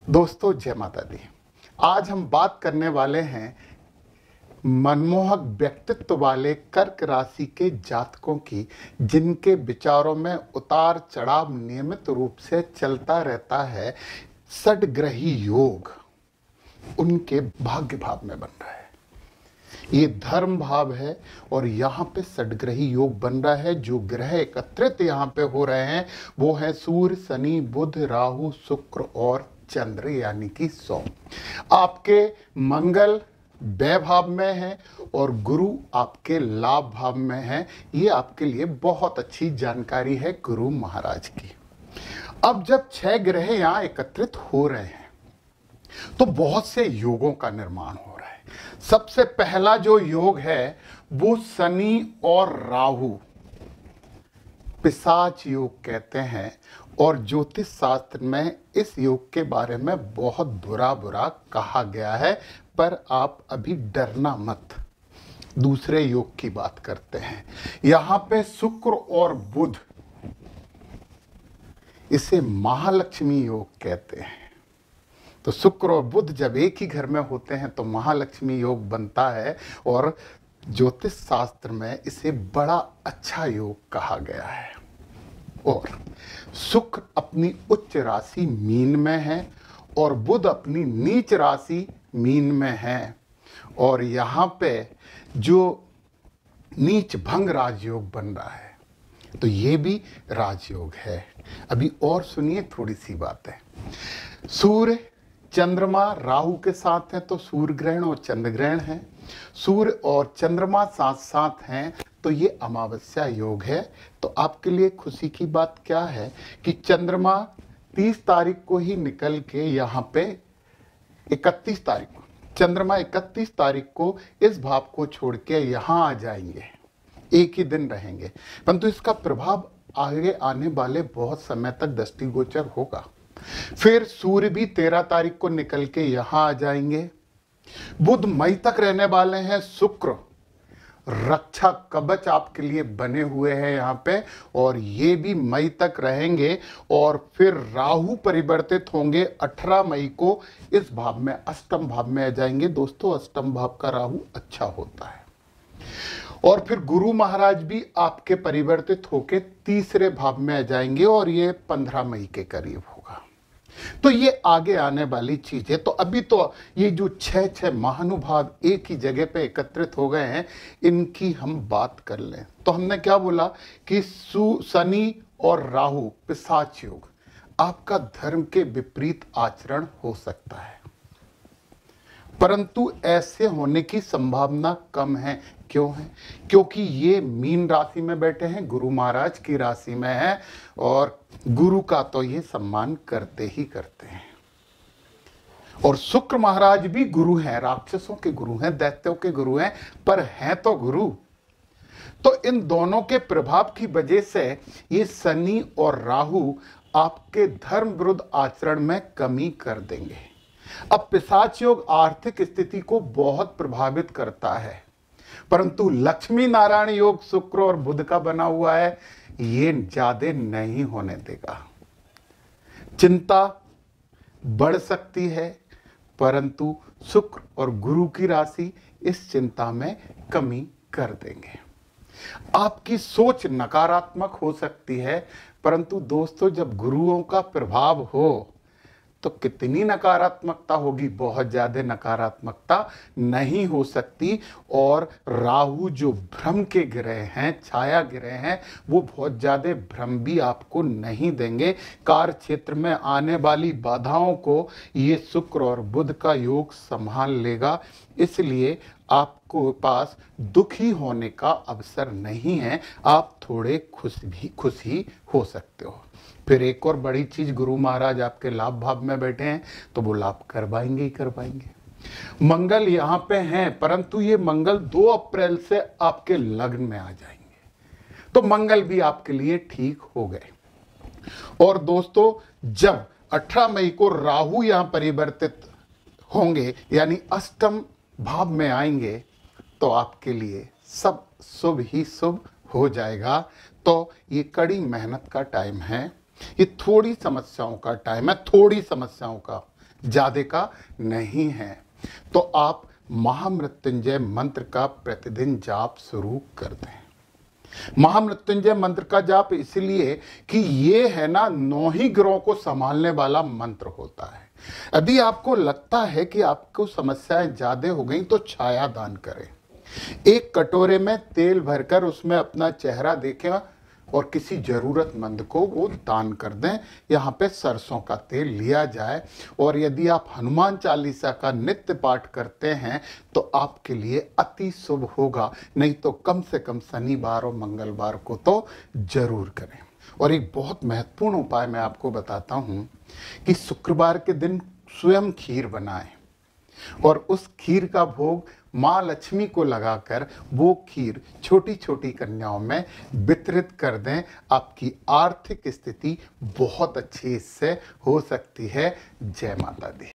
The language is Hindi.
दोस्तों जय माता दी। आज हम बात करने वाले हैं मनमोहक व्यक्तित्व वाले कर्क राशि के जातकों की, जिनके विचारों में उतार चढ़ाव नियमित रूप से चलता रहता है। षड्ग्रही योग उनके भाग्य भाव में बन रहा है। ये धर्म भाव है और यहाँ पे षड्ग्रही योग बन रहा है। जो ग्रह एकत्रित यहाँ पे हो रहे हैं वो है सूर्य, शनि, बुध, राहु, शुक्र और चंद्र, यानी कि 100। आपके मंगल व्यय भाव में है और गुरु आपके लाभ भाव में है। ये आपके लिए बहुत अच्छी जानकारी है गुरु महाराज की। अब जब 6 ग्रह यहाँ एकत्रित हो रहे हैं तो बहुत से योगों का निर्माण हो रहा है। सबसे पहला जो योग है वो शनि और राहु पिशाच योग कहते हैं, और ज्योतिष शास्त्र में इस योग के बारे में बहुत बुरा कहा गया है। पर आप अभी डरना मत, दूसरे योग की बात करते हैं। यहां पे शुक्र और बुध, इसे महालक्ष्मी योग कहते हैं। तो शुक्र और बुध जब एक ही घर में होते हैं तो महालक्ष्मी योग बनता है, और ज्योतिष शास्त्र में इसे बड़ा अच्छा योग कहा गया है। और शुक्र अपनी उच्च राशि मीन में है और बुध अपनी नीच राशि मीन में है, और यहाँ पे जो नीच भंग राजयोग बन रहा है तो ये भी राजयोग है। अभी और सुनिए, थोड़ी सी बात है। सूर्य चंद्रमा राहु के साथ है तो सूर्य ग्रहण और चंद्र ग्रहण है। सूर्य और चंद्रमा साथ साथ हैं तो ये अमावस्या योग है। तो आपके लिए खुशी की बात क्या है कि चंद्रमा 30 तारीख को ही निकल के यहाँ पे 31 तारीख को, चंद्रमा 31 तारीख को इस भाव को छोड़ के यहाँ आ जाएंगे, एक ही दिन रहेंगे। परंतु इसका प्रभाव आगे आने वाले बहुत समय तक दृष्टिगोचर होगा। फिर सूर्य भी 13 तारीख को निकल के यहाँ आ जाएंगे। बुध मई तक रहने वाले हैं। शुक्र रक्षा कवच आपके लिए बने हुए हैं यहाँ पे, और ये भी मई तक रहेंगे। और फिर राहु परिवर्तित होंगे 18 मई को, इस भाव में अष्टम भाव में आ जाएंगे। दोस्तों अष्टम भाव का राहु अच्छा होता है। और फिर गुरु महाराज भी आपके परिवर्तित होके तीसरे भाव में आ जाएंगे, और ये 15 मई के करीब होगा। तो ये आगे आने वाली चीज है। तो अभी तो ये जो 6 महानुभाव एक ही जगह पे एकत्रित हो गए हैं, इनकी हम बात कर लें। तो हमने क्या बोला कि शनि और राहु पिशाच योग, आपका धर्म के विपरीत आचरण हो सकता है, परंतु ऐसे होने की संभावना कम है। क्यों है? क्योंकि ये मीन राशि में बैठे हैं, गुरु महाराज की राशि में है, और गुरु का तो ये सम्मान करते ही करते हैं। और शुक्र महाराज भी गुरु हैं, राक्षसों के गुरु हैं, दैत्यों के गुरु हैं, पर हैं तो गुरु। तो इन दोनों के प्रभाव की वजह से ये शनि और राहु आपके धर्म विरुद्ध आचरण में कमी कर देंगे। अब पिशाच योग आर्थिक स्थिति को बहुत प्रभावित करता है, परंतु लक्ष्मी नारायण योग शुक्र और बुध का बना हुआ है, ये ज्यादा नहीं होने देगा। चिंता बढ़ सकती है, परंतु शुक्र और गुरु की राशि इस चिंता में कमी कर देंगे। आपकी सोच नकारात्मक हो सकती है, परंतु दोस्तों जब गुरुओं का प्रभाव हो तो कितनी नकारात्मकता होगी? बहुत ज्यादा नकारात्मकता नहीं हो सकती। और राहु जो भ्रम के ग्रह हैं, छाया ग्रह हैं, वो बहुत ज्यादा भ्रम भी आपको नहीं देंगे। कार्य क्षेत्र में आने वाली बाधाओं को ये शुक्र और बुध का योग संभाल लेगा। इसलिए आपको पास दुखी होने का अवसर नहीं है, आप थोड़े खुश ही हो सकते हो। फिर एक और बड़ी चीज, गुरु महाराज आपके लाभ भाव में बैठे हैं तो वो लाभ करवाएंगे ही करवाएंगे। मंगल यहाँ पे हैं, परंतु ये मंगल 2 अप्रैल से आपके लग्न में आ जाएंगे, तो मंगल भी आपके लिए ठीक हो गए। और दोस्तों जब 18 मई को राहु यहाँ परिवर्तित होंगे, यानी अष्टम भाव में आएंगे, तो आपके लिए सब शुभ ही शुभ हो जाएगा। तो ये कड़ी मेहनत का टाइम है, ये थोड़ी समस्याओं का टाइम है, थोड़ी समस्याओं का, ज्यादा का नहीं है। तो आप महामृत्युंजय मंत्र का प्रतिदिन जाप शुरू कर दें। महामृत्युंजय मंत्र का जाप इसलिए कि ये है ना 9 ही ग्रहों को संभालने वाला मंत्र होता है। यदि आपको लगता है कि आपको समस्याएं ज्यादा हो गई तो छाया दान करें। एक कटोरे में तेल भरकर उसमें अपना चेहरा देखें और किसी जरूरतमंद को वो दान कर दें। यहाँ पे सरसों का तेल लिया जाए। और यदि आप हनुमान चालीसा का नित्य पाठ करते हैं तो आपके लिए अति शुभ होगा, नहीं तो कम से कम शनिवार और मंगलवार को तो जरूर करें। और एक बहुत महत्वपूर्ण उपाय मैं आपको बताता हूँ कि शुक्रवार के दिन स्वयं खीर बनाएं और उस खीर का भोग माँ लक्ष्मी को लगाकर वो खीर छोटी छोटी कन्याओं में वितरित कर दें। आपकी आर्थिक स्थिति बहुत अच्छी इससे हो सकती है। जय माता दी।